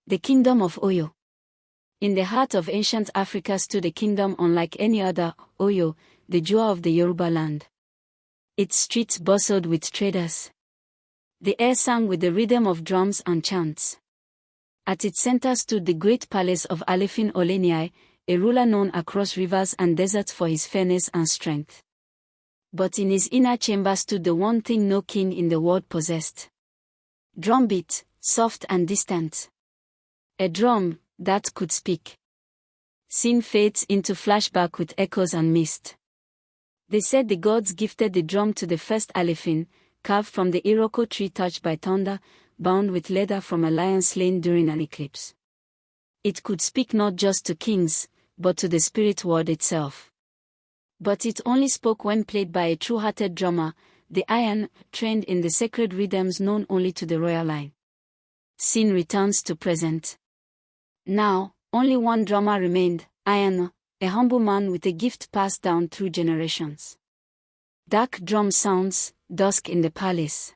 The Kingdom of Oyo. In the heart of ancient Africa stood a kingdom unlike any other, Oyo, the jewel of the Yorubaland. Its streets bustled with traders. The air sang with the rhythm of drums and chants. At its center stood the great palace of Alefin Oleniai, a ruler known across rivers and deserts for his fairness and strength. But in his inner chamber stood the one thing no king in the world possessed. Drumbeat, soft and distant. A drum that could speak. Scene fades into flashback with echoes and mist. They said the gods gifted the drum to the first Alefin, carved from the Iroko tree touched by thunder, bound with leather from a lion slain during an eclipse. It could speak not just to kings, but to the spirit world itself. But it only spoke when played by a true-hearted drummer, the Iron, trained in the sacred rhythms known only to the royal line. Scene returns to present. Now, only one drummer remained, Iron, a humble man with a gift passed down through generations. Dark drum sounds, dusk in the palace.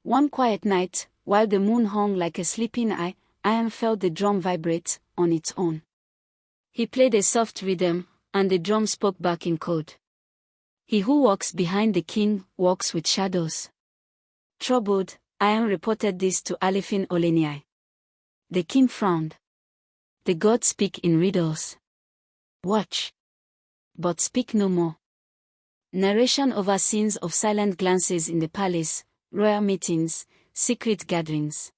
One quiet night, while the moon hung like a sleeping eye, Iron felt the drum vibrate, on its own. He played a soft rhythm, and the drum spoke back in code. He who walks behind the king, walks with shadows. Troubled, Iron reported this to Alefin Oleniai. The king frowned. The gods speak in riddles. Watch. But speak no more. Narration over scenes of silent glances in the palace, royal meetings, secret gatherings.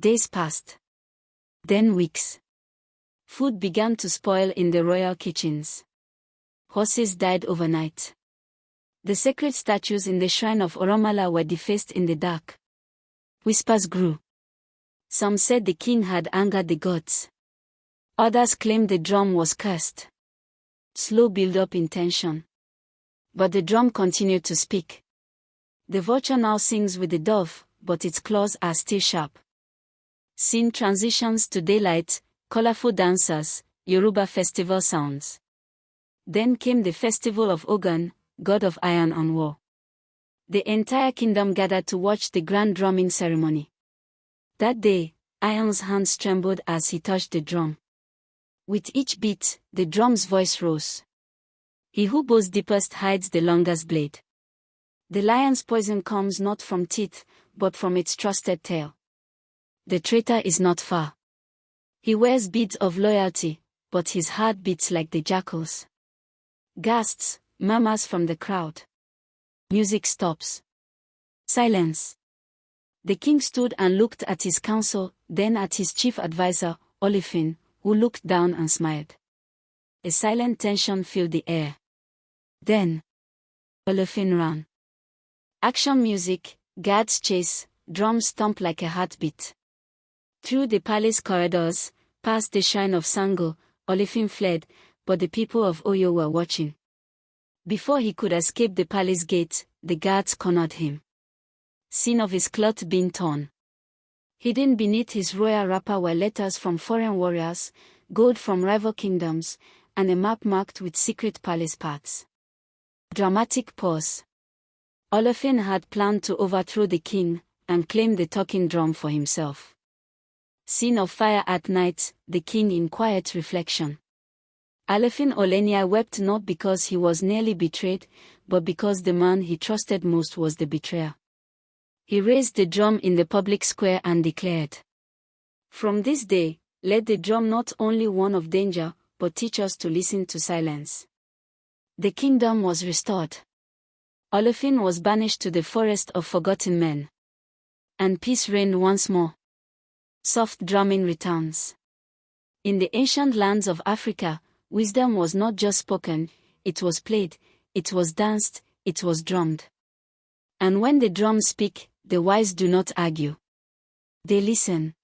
Days passed. Then weeks. Food began to spoil in the royal kitchens. Horses died overnight. The sacred statues in the shrine of Oromala were defaced in the dark. Whispers grew. Some said the king had angered the gods. Others claimed the drum was cursed. Slow build-up in tension. But the drum continued to speak. The vulture now sings with the dove, but its claws are still sharp. Scene transitions to daylight, colorful dancers, Yoruba festival sounds. Then came the festival of Ogun, god of iron and war. The entire kingdom gathered to watch the grand drumming ceremony. That day, Iron's hands trembled as he touched the drum. With each beat, the drum's voice rose. He who bows deepest hides the longest blade. The lion's poison comes not from teeth, but from its trusted tail. The traitor is not far. He wears beads of loyalty, but his heart beats like the jackal's. Gasps, murmurs from the crowd. Music stops. Silence. The king stood and looked at his council, then at his chief advisor, Olefin, who looked down and smiled. A silent tension filled the air. Then, Olefin ran. Action music, guards chase, drums thump like a heartbeat. Through the palace corridors, past the shrine of Sango, Olefin fled, but the people of Oyo were watching. Before he could escape the palace gate, the guards cornered him. Scene of his cloth being torn. Hidden beneath his royal wrapper were letters from foreign warriors, gold from rival kingdoms, and a map marked with secret palace paths. Dramatic pause. Olefin had planned to overthrow the king, and claim the talking drum for himself. Scene of fire at night, the king in quiet reflection. Alefin Oleniai wept not because he was nearly betrayed, but because the man he trusted most was the betrayer. He raised the drum in the public square and declared, "From this day, let the drum not only warn of danger, but teach us to listen to silence." The kingdom was restored. Olefin was banished to the forest of forgotten men. And peace reigned once more. Soft drumming returns. In the ancient lands of Africa, wisdom was not just spoken, it was played, it was danced, it was drummed. And when the drums speak, the wise do not argue. They listen.